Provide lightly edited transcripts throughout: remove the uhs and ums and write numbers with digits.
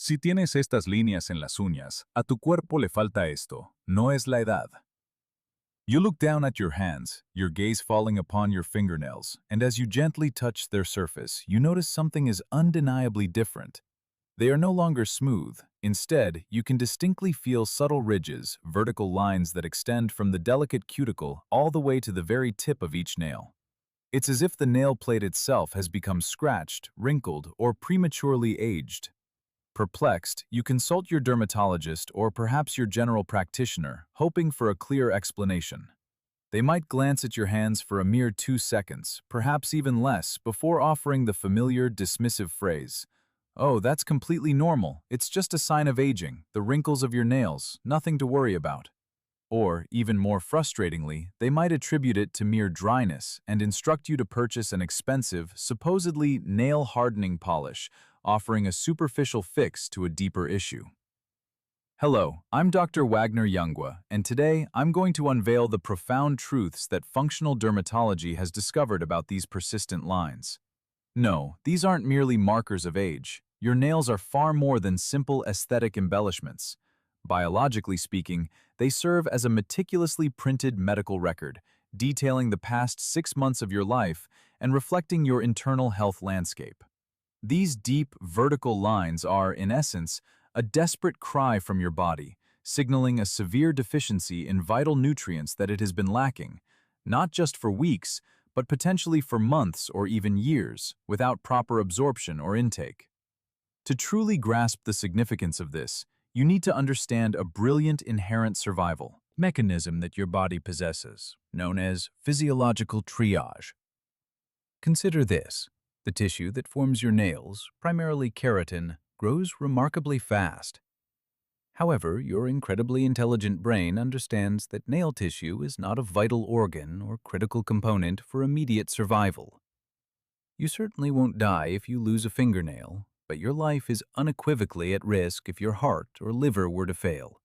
Si tienes estas líneas en las uñas, a tu cuerpo le falta esto, no es la edad. You look down at your hands, your gaze falling upon your fingernails, and as you gently touch their surface, you notice something is undeniably different. They are no longer smooth. Instead, you can distinctly feel subtle ridges, vertical lines that extend from the delicate cuticle all the way to the very tip of each nail. It's as if the nail plate itself has become scratched, wrinkled, or prematurely aged. Perplexed, you consult your dermatologist or perhaps your general practitioner, hoping for a clear explanation. They might glance at your hands for a mere 2 seconds, perhaps even less, before offering the familiar, dismissive phrase, "Oh, that's completely normal. It's just a sign of aging, the wrinkles of your nails, nothing to worry about." Or, even more frustratingly, they might attribute it to mere dryness and instruct you to purchase an expensive, supposedly nail-hardening polish, offering a superficial fix to a deeper issue. Hello, I'm Dr. Wagner Youngwa, and today I'm going to unveil the profound truths that functional dermatology has discovered about these persistent lines. No, these aren't merely markers of age. Your nails are far more than simple aesthetic embellishments. Biologically speaking, they serve as a meticulously printed medical record, detailing the past 6 months of your life and reflecting your internal health landscape. These deep, vertical lines are, in essence, a desperate cry from your body, signaling a severe deficiency in vital nutrients that it has been lacking, not just for weeks, but potentially for months or even years, without proper absorption or intake. To truly grasp the significance of this, you need to understand a brilliant inherent survival mechanism that your body possesses, known as physiological triage. Consider this. The tissue that forms your nails, primarily keratin, grows remarkably fast. However, your incredibly intelligent brain understands that nail tissue is not a vital organ or critical component for immediate survival. You certainly won't die if you lose a fingernail, but your life is unequivocally at risk if your heart or liver were to fail.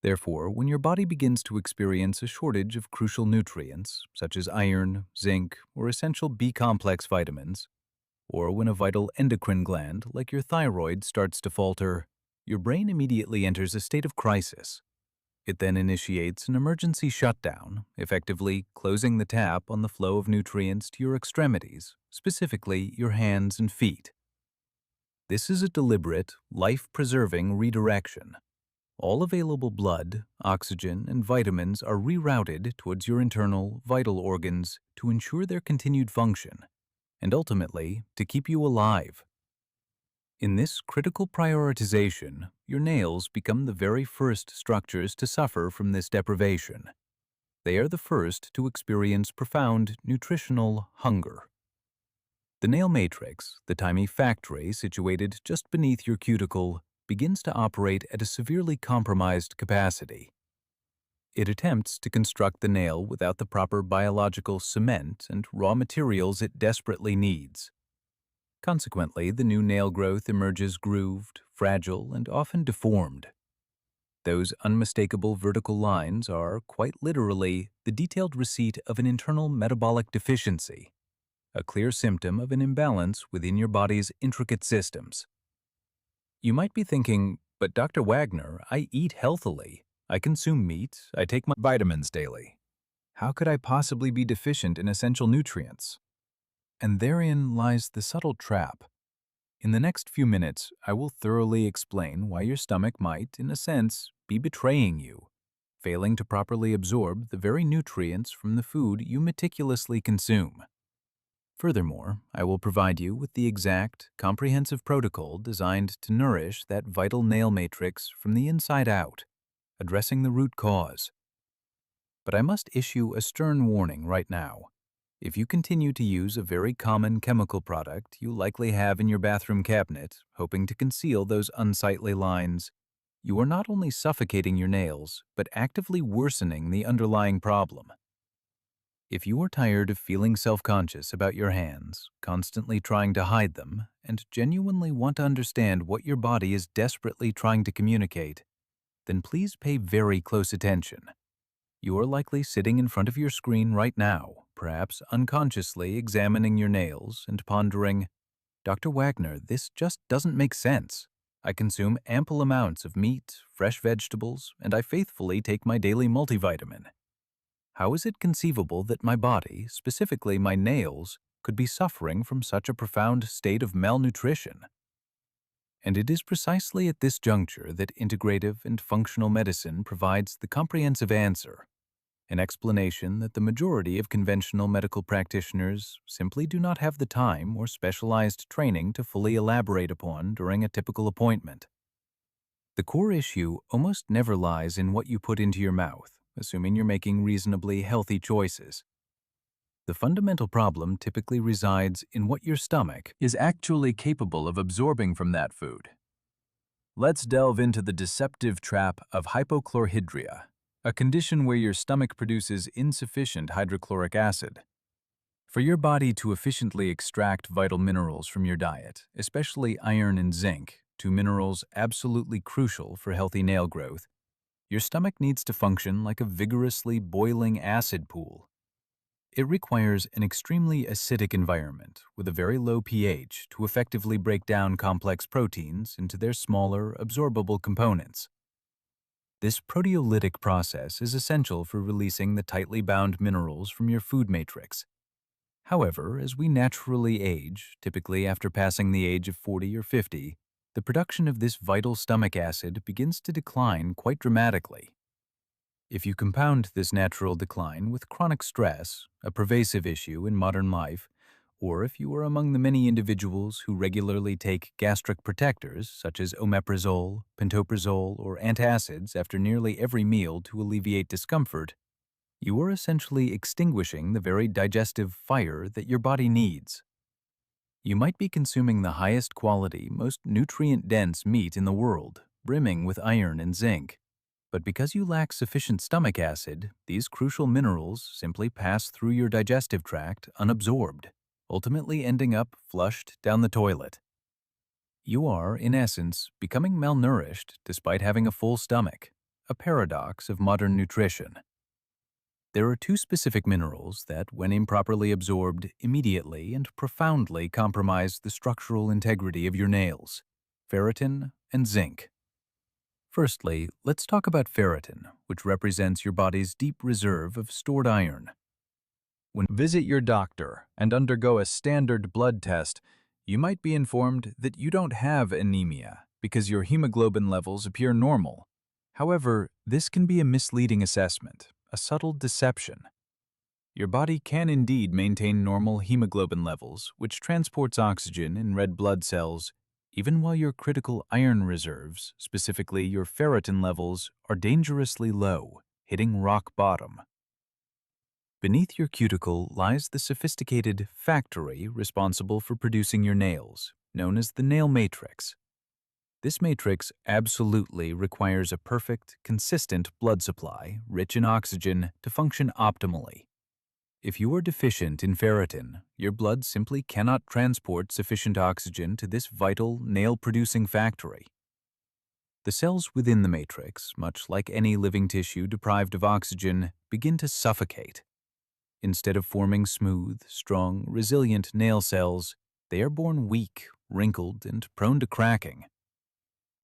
Therefore, when your body begins to experience a shortage of crucial nutrients, such as iron, zinc, or essential B-complex vitamins, or when a vital endocrine gland like your thyroid starts to falter, your brain immediately enters a state of crisis. It then initiates an emergency shutdown, effectively closing the tap on the flow of nutrients to your extremities, specifically your hands and feet. This is a deliberate, life-preserving redirection. All available blood, oxygen, and vitamins are rerouted towards your internal, vital organs to ensure their continued function, and ultimately, to keep you alive. In this critical prioritization, your nails become the very first structures to suffer from this deprivation. They are the first to experience profound nutritional hunger. The nail matrix, the tiny factory situated just beneath your cuticle, begins to operate at a severely compromised capacity. It attempts to construct the nail without the proper biological cement and raw materials it desperately needs. Consequently, the new nail growth emerges grooved, fragile, and often deformed. Those unmistakable vertical lines are, quite literally, the detailed receipt of an internal metabolic deficiency, a clear symptom of an imbalance within your body's intricate systems. You might be thinking, but Dr. Wagner, I eat healthily. I consume meat, I take my vitamins daily. How could I possibly be deficient in essential nutrients? And therein lies the subtle trap. In the next few minutes, I will thoroughly explain why your stomach might, in a sense, be betraying you, failing to properly absorb the very nutrients from the food you meticulously consume. Furthermore, I will provide you with the exact, comprehensive protocol designed to nourish that vital nail matrix from the inside out, addressing the root cause. But I must issue a stern warning right now. If you continue to use a very common chemical product you likely have in your bathroom cabinet, hoping to conceal those unsightly lines, you are not only suffocating your nails, but actively worsening the underlying problem. If you are tired of feeling self-conscious about your hands, constantly trying to hide them, and genuinely want to understand what your body is desperately trying to communicate, then please pay very close attention. You are likely sitting in front of your screen right now, perhaps unconsciously examining your nails and pondering, "Dr. Wagner, this just doesn't make sense. I consume ample amounts of meat, fresh vegetables, and I faithfully take my daily multivitamin. How is it conceivable that my body, specifically my nails, could be suffering from such a profound state of malnutrition? And it is precisely at this juncture that integrative and functional medicine provides the comprehensive answer, an explanation that the majority of conventional medical practitioners simply do not have the time or specialized training to fully elaborate upon during a typical appointment. The core issue almost never lies in what you put into your mouth, assuming you're making reasonably healthy choices. The fundamental problem typically resides in what your stomach is actually capable of absorbing from that food. Let's delve into the deceptive trap of hypochlorhydria, a condition where your stomach produces insufficient hydrochloric acid. For your body to efficiently extract vital minerals from your diet, especially iron and zinc, two minerals absolutely crucial for healthy nail growth, your stomach needs to function like a vigorously boiling acid pool. It requires an extremely acidic environment with a very low pH to effectively break down complex proteins into their smaller, absorbable components. This proteolytic process is essential for releasing the tightly bound minerals from your food matrix. However, as we naturally age, typically after passing the age of 40 or 50, the production of this vital stomach acid begins to decline quite dramatically. If you compound this natural decline with chronic stress, a pervasive issue in modern life, or if you are among the many individuals who regularly take gastric protectors such as omeprazole, pantoprazole, or antacids after nearly every meal to alleviate discomfort, you are essentially extinguishing the very digestive fire that your body needs. You might be consuming the highest quality, most nutrient-dense meat in the world, brimming with iron and zinc. But because you lack sufficient stomach acid, these crucial minerals simply pass through your digestive tract unabsorbed, ultimately ending up flushed down the toilet. You are, in essence, becoming malnourished despite having a full stomach, a paradox of modern nutrition. There are two specific minerals that, when improperly absorbed, immediately and profoundly compromise the structural integrity of your nails: ferritin and zinc. Firstly, let's talk about ferritin, which represents your body's deep reserve of stored iron. When you visit your doctor and undergo a standard blood test, you might be informed that you don't have anemia because your hemoglobin levels appear normal. However, this can be a misleading assessment, a subtle deception. Your body can indeed maintain normal hemoglobin levels, which transports oxygen in red blood cells, even while your critical iron reserves, specifically your ferritin levels, are dangerously low, hitting rock bottom. Beneath your cuticle lies the sophisticated factory responsible for producing your nails, known as the nail matrix. This matrix absolutely requires a perfect, consistent blood supply, rich in oxygen, to function optimally. If you are deficient in ferritin, your blood simply cannot transport sufficient oxygen to this vital, nail-producing factory. The cells within the matrix, much like any living tissue deprived of oxygen, begin to suffocate. Instead of forming smooth, strong, resilient nail cells, they are born weak, wrinkled, and prone to cracking.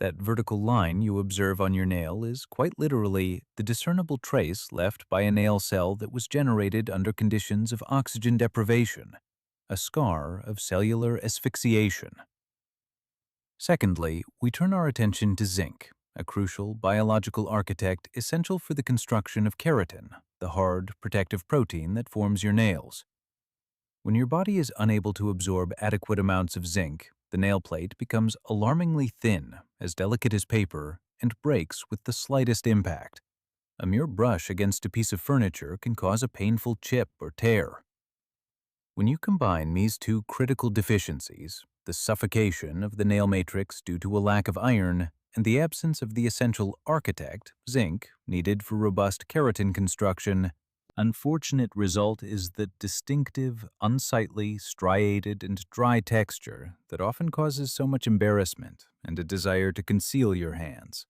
That vertical line you observe on your nail is quite literally the discernible trace left by a nail cell that was generated under conditions of oxygen deprivation, a scar of cellular asphyxiation. Secondly, we turn our attention to zinc, a crucial biological architect essential for the construction of keratin, the hard, protective protein that forms your nails. When your body is unable to absorb adequate amounts of zinc, the nail plate becomes alarmingly thin, as delicate as paper, and breaks with the slightest impact. A mere brush against a piece of furniture can cause a painful chip or tear. When you combine these two critical deficiencies, the suffocation of the nail matrix due to a lack of iron and the absence of the essential architect, zinc, needed for robust keratin construction, unfortunate result is the distinctive, unsightly, striated, and dry texture that often causes so much embarrassment and a desire to conceal your hands.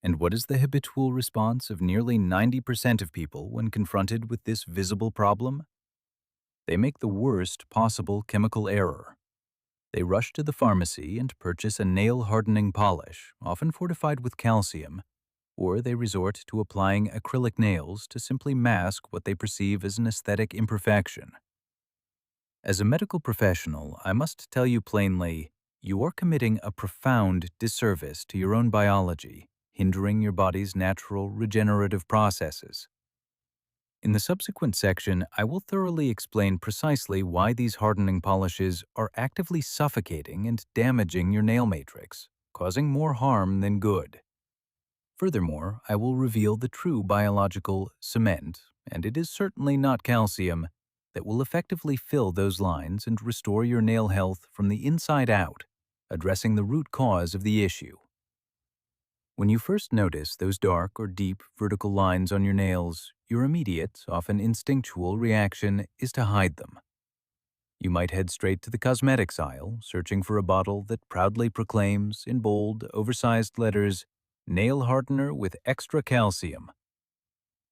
And what is the habitual response of nearly 90% of people when confronted with this visible problem? They make the worst possible chemical error. They rush to the pharmacy and purchase a nail-hardening polish, often fortified with calcium, or they resort to applying acrylic nails to simply mask what they perceive as an aesthetic imperfection. As a medical professional, I must tell you plainly, you are committing a profound disservice to your own biology, hindering your body's natural regenerative processes. In the subsequent section, I will thoroughly explain precisely why these hardening polishes are actively suffocating and damaging your nail matrix, causing more harm than good. Furthermore, I will reveal the true biological cement, and it is certainly not calcium, that will effectively fill those lines and restore your nail health from the inside out, addressing the root cause of the issue. When you first notice those dark or deep vertical lines on your nails, your immediate, often instinctual reaction is to hide them. You might head straight to the cosmetics aisle, searching for a bottle that proudly proclaims, in bold, oversized letters, "Nail hardener with extra calcium."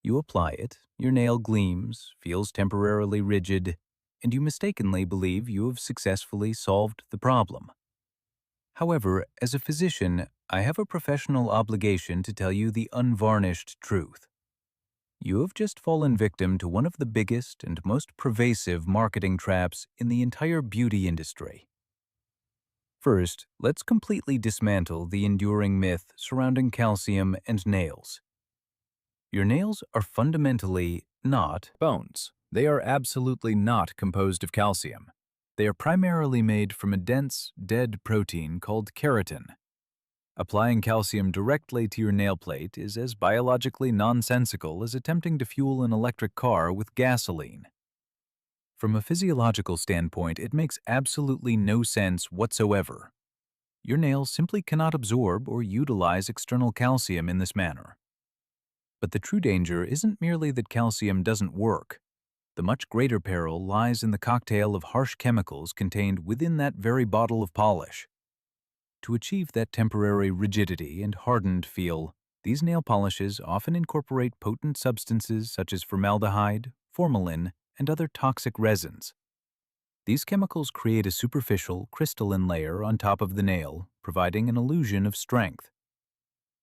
You apply it, your nail gleams, feels temporarily rigid, and you mistakenly believe you have successfully solved the problem. However, as a physician, I have a professional obligation to tell you the unvarnished truth. You have just fallen victim to one of the biggest and most pervasive marketing traps in the entire beauty industry. First, let's completely dismantle the enduring myth surrounding calcium and nails. Your nails are fundamentally not bones. They are absolutely not composed of calcium. They are primarily made from a dense, dead protein called keratin. Applying calcium directly to your nail plate is as biologically nonsensical as attempting to fuel an electric car with gasoline. From a physiological standpoint, it makes absolutely no sense whatsoever. Your nails simply cannot absorb or utilize external calcium in this manner. But the true danger isn't merely that calcium doesn't work. The much greater peril lies in the cocktail of harsh chemicals contained within that very bottle of polish. To achieve that temporary rigidity and hardened feel, these nail polishes often incorporate potent substances such as formaldehyde, formalin, and other toxic resins. These chemicals create a superficial, crystalline layer on top of the nail, providing an illusion of strength.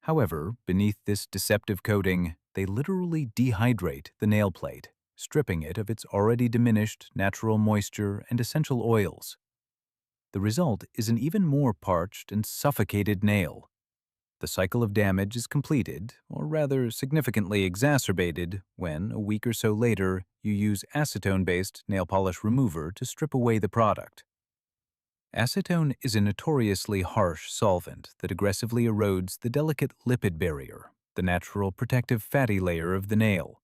However, beneath this deceptive coating, they literally dehydrate the nail plate, stripping it of its already diminished natural moisture and essential oils. The result is an even more parched and suffocated nail. The cycle of damage is completed, or rather significantly exacerbated, when, a week or so later, you use acetone-based nail polish remover to strip away the product. Acetone is a notoriously harsh solvent that aggressively erodes the delicate lipid barrier, the natural protective fatty layer of the nail.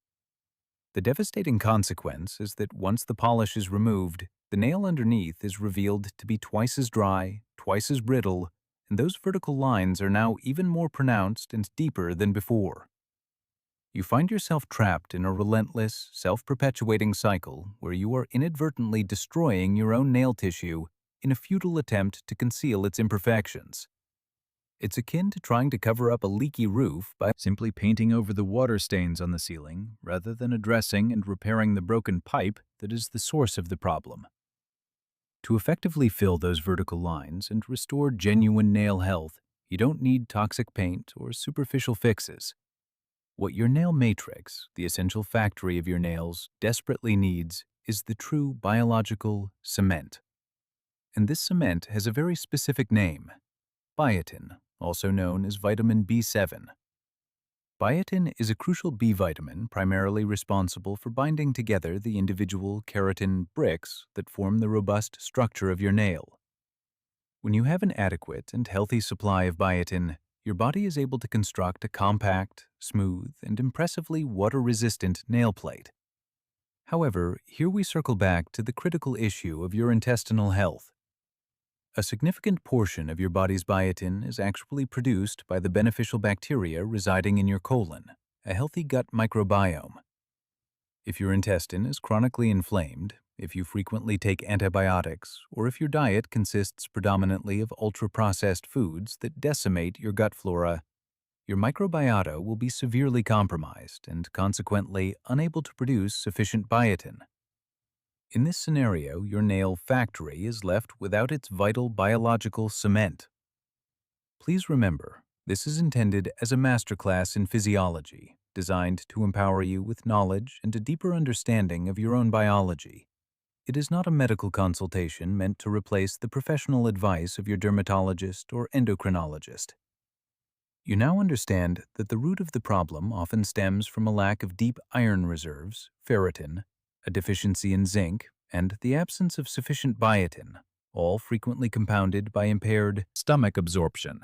The devastating consequence is that once the polish is removed, the nail underneath is revealed to be twice as dry, twice as brittle, and those vertical lines are now even more pronounced and deeper than before. You find yourself trapped in a relentless, self-perpetuating cycle where you are inadvertently destroying your own nail tissue in a futile attempt to conceal its imperfections. It's akin to trying to cover up a leaky roof by simply painting over the water stains on the ceiling rather than addressing and repairing the broken pipe that is the source of the problem. To effectively fill those vertical lines and restore genuine nail health, you don't need toxic paint or superficial fixes. What your nail matrix, the essential factory of your nails, desperately needs is the true biological cement. And this cement has a very specific name: biotin, also known as vitamin B7. Biotin is a crucial B vitamin primarily responsible for binding together the individual keratin bricks that form the robust structure of your nail. When you have an adequate and healthy supply of biotin, your body is able to construct a compact, smooth, and impressively water-resistant nail plate. However, here we circle back to the critical issue of your intestinal health. A significant portion of your body's biotin is actually produced by the beneficial bacteria residing in your colon, a healthy gut microbiome. If your intestine is chronically inflamed, if you frequently take antibiotics, or if your diet consists predominantly of ultra-processed foods that decimate your gut flora, your microbiota will be severely compromised and consequently unable to produce sufficient biotin. In this scenario, your nail factory is left without its vital biological cement. Please remember, this is intended as a masterclass in physiology, designed to empower you with knowledge and a deeper understanding of your own biology. It is not a medical consultation meant to replace the professional advice of your dermatologist or endocrinologist. You now understand that the root of the problem often stems from a lack of deep iron reserves, ferritin, a deficiency in zinc, and the absence of sufficient biotin, all frequently compounded by impaired Stomach absorption.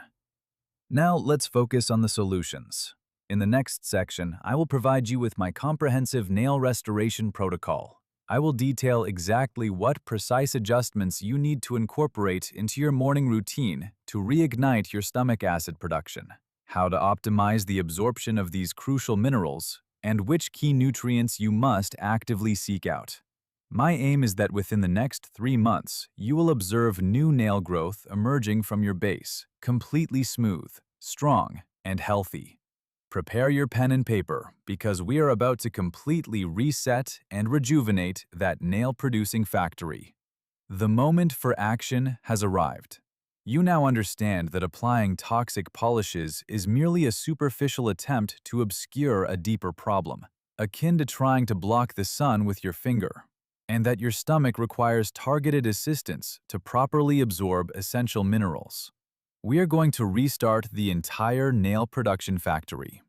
Now let's focus on the solutions. In the next section, I will provide you with my comprehensive nail restoration protocol. I will detail exactly what precise adjustments you need to incorporate into your morning routine to reignite your stomach acid production, how to optimize the absorption of these crucial minerals, and which key nutrients you must actively seek out. My aim is that within the next 3 months, you will observe new nail growth emerging from your base, completely smooth, strong, and healthy. Prepare your pen and paper because we are about to completely reset and rejuvenate that nail-producing factory. The moment for action has arrived. You now understand that applying toxic polishes is merely a superficial attempt to obscure a deeper problem, akin to trying to block the sun with your finger, and that your stomach requires targeted assistance to properly absorb essential minerals. We are going to restart the entire nail production factory.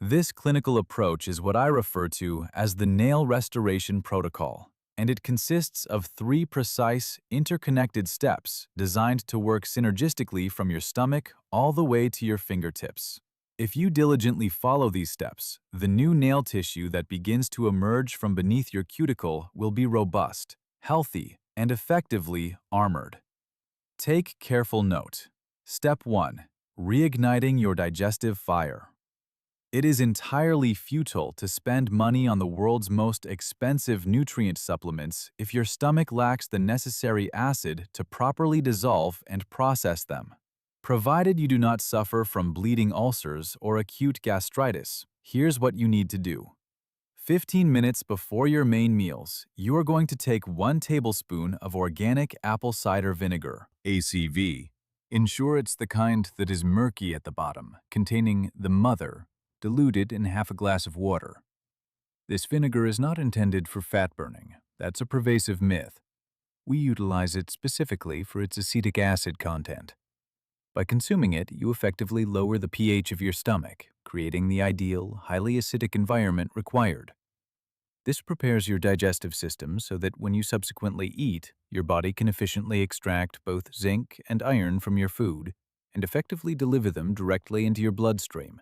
This clinical approach is what I refer to as the nail restoration protocol, and it consists of 3 precise, interconnected steps designed to work synergistically from your stomach all the way to your fingertips. If you diligently follow these steps, the new nail tissue that begins to emerge from beneath your cuticle will be robust, healthy, and effectively armored. Take careful note. Step 1. Reigniting your digestive fire. It is entirely futile to spend money on the world's most expensive nutrient supplements if your stomach lacks the necessary acid to properly dissolve and process them. Provided you do not suffer from bleeding ulcers or acute gastritis, here's what you need to do. 15 minutes before your main meals, you are going to take 1 tablespoon of organic apple cider vinegar, ACV. Ensure it's the kind that is murky at the bottom, containing the mother, diluted in half a glass of water. This vinegar is not intended for fat burning. That's a pervasive myth. We utilize it specifically for its acetic acid content. By consuming it, you effectively lower the pH of your stomach, creating the ideal, highly acidic environment required. This prepares your digestive system so that when you subsequently eat, your body can efficiently extract both zinc and iron from your food and effectively deliver them directly into your bloodstream.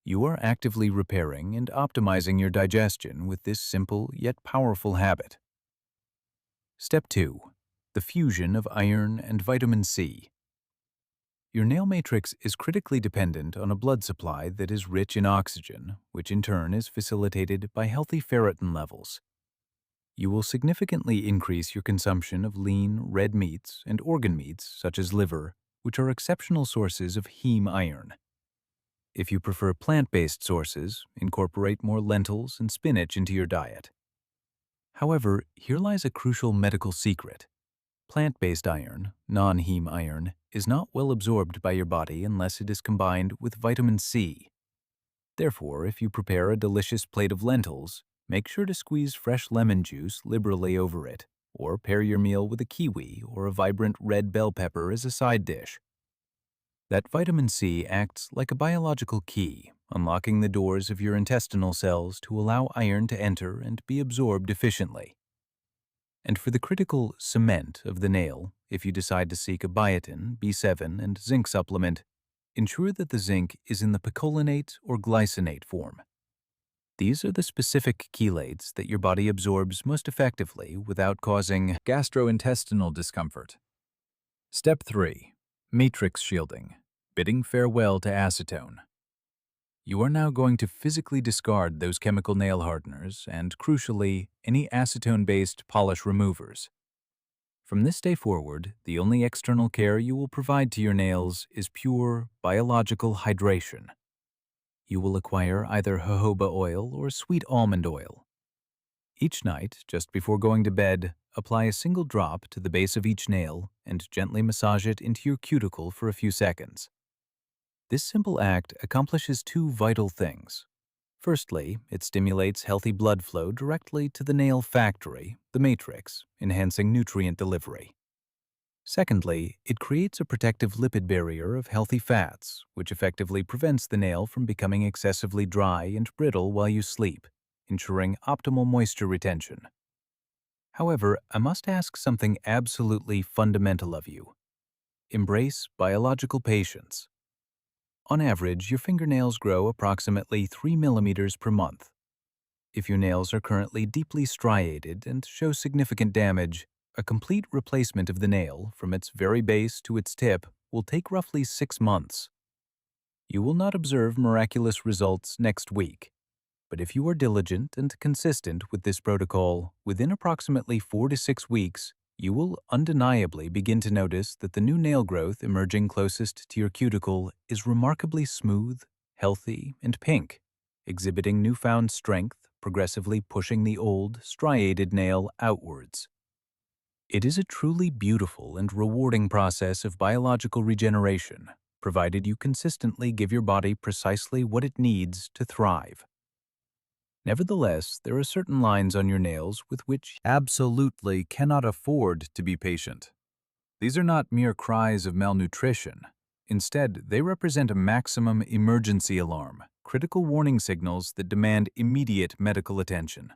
You are actively repairing and optimizing your digestion with this simple yet powerful habit. Step 2. The fusion of iron and vitamin C. Your nail matrix is critically dependent on a blood supply that is rich in oxygen, which in turn is facilitated by healthy ferritin levels. You will significantly increase your consumption of lean, red meats and organ meats such as liver, which are exceptional sources of heme iron. If you prefer plant-based sources, incorporate more lentils and spinach into your diet. However, here lies a crucial medical secret. Plant-based iron, non-heme iron, is not well absorbed by your body unless it is combined with vitamin C. Therefore, if you prepare a delicious plate of lentils, make sure to squeeze fresh lemon juice liberally over it, or pair your meal with a kiwi or a vibrant red bell pepper as a side dish. That vitamin C acts like a biological key, unlocking the doors of your intestinal cells to allow iron to enter and be absorbed efficiently. And for the critical cement of the nail, if you decide to seek a biotin, B7, and zinc supplement, ensure that the zinc is in the picolinate or glycinate form. These are the specific chelates that your body absorbs most effectively without causing Gastrointestinal discomfort. Step 3. Matrix shielding. Bidding farewell to acetone. You are now going to physically discard those chemical nail hardeners and, crucially, any acetone-based polish removers. From this day forward, the only external care you will provide to your nails is pure, biological hydration. You will acquire either jojoba oil or sweet almond oil. Each night, just before going to bed, apply a single drop to the base of each nail and gently massage it into your cuticle for a few seconds. This simple act accomplishes two vital things. Firstly, it stimulates healthy blood flow directly to the nail factory, the matrix, enhancing nutrient delivery. Secondly, it creates a protective lipid barrier of healthy fats, which effectively prevents the nail from becoming excessively dry and brittle while you sleep, ensuring optimal moisture retention. However, I must ask something absolutely fundamental of you. Embrace biological patience. On average, your fingernails grow approximately 3 millimeters per month. If your nails are currently deeply striated and show significant damage, a complete replacement of the nail, from its very base to its tip, will take roughly 6 months. You will not observe miraculous results next week, but if you are diligent and consistent with this protocol, within approximately 4 to 6 weeks, you will undeniably begin to notice that the new nail growth emerging closest to your cuticle is remarkably smooth, healthy, and pink, exhibiting newfound strength, progressively pushing the old, striated nail outwards. It is a truly beautiful and rewarding process of biological regeneration, provided you consistently give your body precisely what it needs to thrive. Nevertheless, there are certain lines on your nails with which you absolutely cannot afford to be patient. These are not mere cries of malnutrition. Instead, they represent a maximum emergency alarm, critical warning signals that demand immediate medical attention.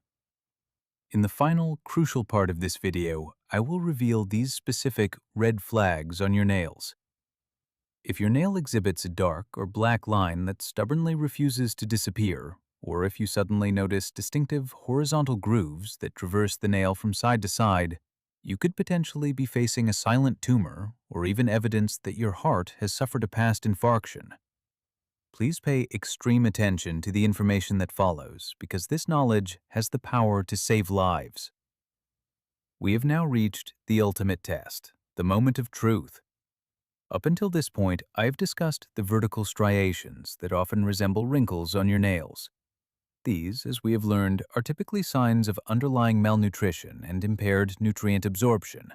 In the final, crucial part of this video, I will reveal these specific red flags on your nails. If your nail exhibits a dark or black line that stubbornly refuses to disappear, or if you suddenly notice distinctive horizontal grooves that traverse the nail from side to side, you could potentially be facing a silent tumor or even evidence that your heart has suffered a past infarction. Please pay extreme attention to the information that follows, because this knowledge has the power to save lives. We have now reached the ultimate test, the moment of truth. Up until this point, I have discussed the vertical striations that often resemble wrinkles on your nails. These, as we have learned, are typically signs of underlying malnutrition and impaired nutrient absorption.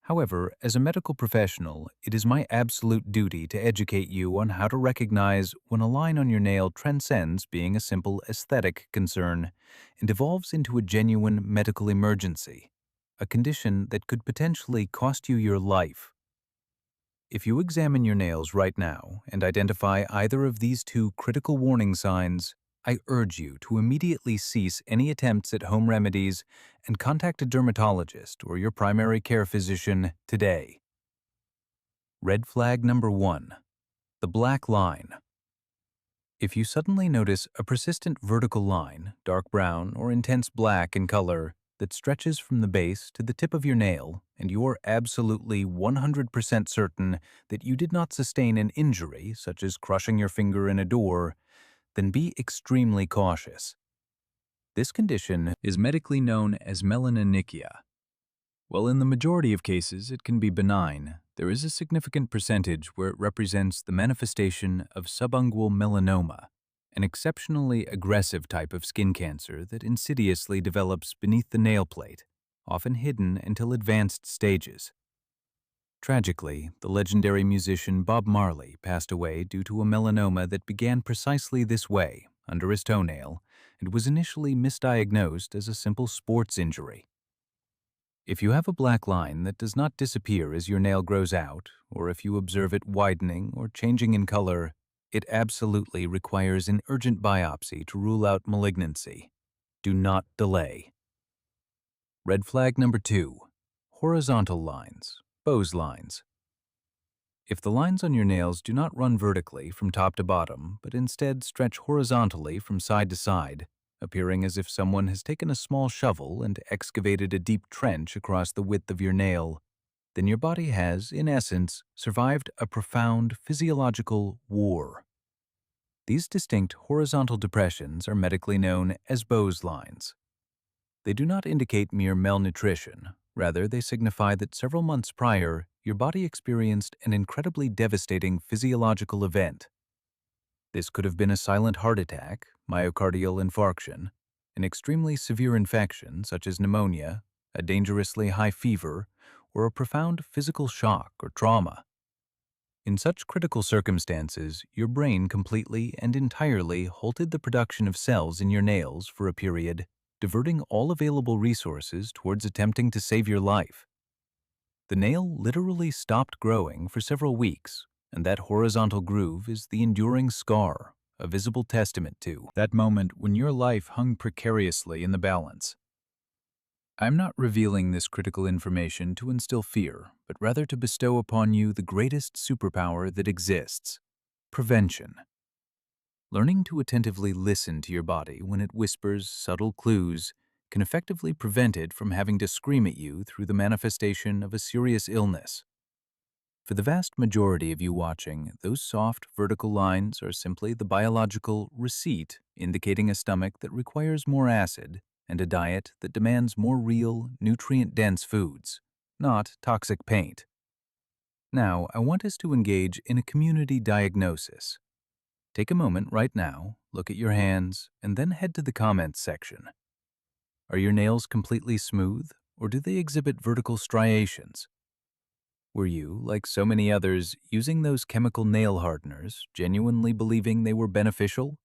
However, as a medical professional, it is my absolute duty to educate you on how to recognize when a line on your nail transcends being a simple aesthetic concern and evolves into a genuine medical emergency, a condition that could potentially cost you your life. If you examine your nails right now and identify either of these two critical warning signs, I urge you to immediately cease any attempts at home remedies and contact a dermatologist or your primary care physician today. Red flag number 1. The black line. If you suddenly notice a persistent vertical line, dark brown or intense black in color, that stretches from the base to the tip of your nail, and you are absolutely 100% certain that you did not sustain an injury, such as crushing your finger in a door, then be extremely cautious. This condition is medically known as melanonychia. While in the majority of cases it can be benign, there is a significant percentage where it represents the manifestation of subungual melanoma, an exceptionally aggressive type of skin cancer that insidiously develops beneath the nail plate, often hidden until advanced stages. Tragically, the legendary musician Bob Marley passed away due to a melanoma that began precisely this way, under his toenail, and was initially misdiagnosed as a simple sports injury. If you have a black line that does not disappear as your nail grows out, or if you observe it widening or changing in color, it absolutely requires an urgent biopsy to rule out malignancy. Do not delay. Red flag number 2. Horizontal lines, Bose lines. If the lines on your nails do not run vertically from top to bottom, but instead stretch horizontally from side to side, appearing as if someone has taken a small shovel and excavated a deep trench across the width of your nail, then your body has, in essence, survived a profound physiological war. These distinct horizontal depressions are medically known as Bose lines. They do not indicate mere malnutrition. Rather, they signify that several months prior, your body experienced an incredibly devastating physiological event. This could have been a silent heart attack, myocardial infarction, An extremely severe infection, such as pneumonia, a dangerously high fever, or a profound physical shock or trauma. In such critical circumstances, your brain completely and entirely halted the production of cells in your nails for a period, diverting all available resources towards attempting to save your life. The nail literally stopped growing for several weeks, and that horizontal groove is the enduring scar, a visible testament to that moment when your life hung precariously in the balance. I'm not revealing this critical information to instill fear, but rather to bestow upon you the greatest superpower that exists: prevention. Learning to attentively listen to your body when it whispers subtle clues can effectively prevent it from having to scream at you through the manifestation of a serious illness. For the vast majority of you watching, those soft vertical lines are simply the biological receipt indicating a stomach that requires more acid and a diet that demands more real, nutrient-dense foods, not toxic paint. Now, I want us to engage in a community diagnosis. Take a moment right now, look at your hands, and then head to the comments section. Are your nails completely smooth, or do they exhibit vertical striations? Were you, like so many others, using those chemical nail hardeners, genuinely believing they were beneficial?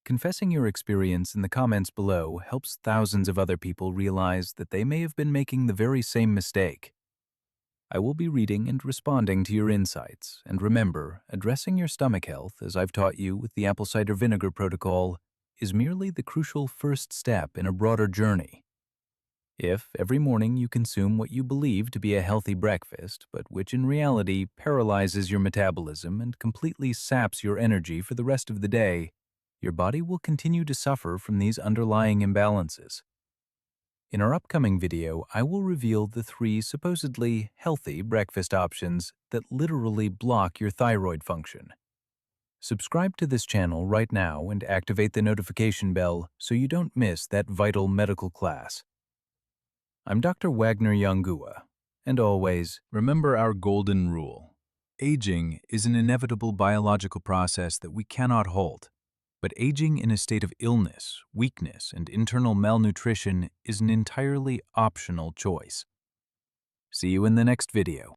Confessing your experience in the comments below helps thousands of other people realize that they may have been making the very same mistake. I will be reading and responding to your insights, and remember, addressing your stomach health, as I've taught you with the apple cider vinegar protocol, is merely the crucial first step in a broader journey. If every morning you consume what you believe to be a healthy breakfast, but which in reality paralyzes your metabolism and completely saps your energy for the rest of the day, your body will continue to suffer from these underlying imbalances. In our upcoming video, I will reveal the 3 supposedly healthy breakfast options that literally block your thyroid function. Subscribe to this channel right now and activate the notification bell so you don't miss that vital medical class. I'm Dr. Wagner Yangua, and always remember our golden rule. Aging is an inevitable biological process that we cannot halt. But aging in a state of illness, weakness, and internal malnutrition is an entirely optional choice. See you in the next video.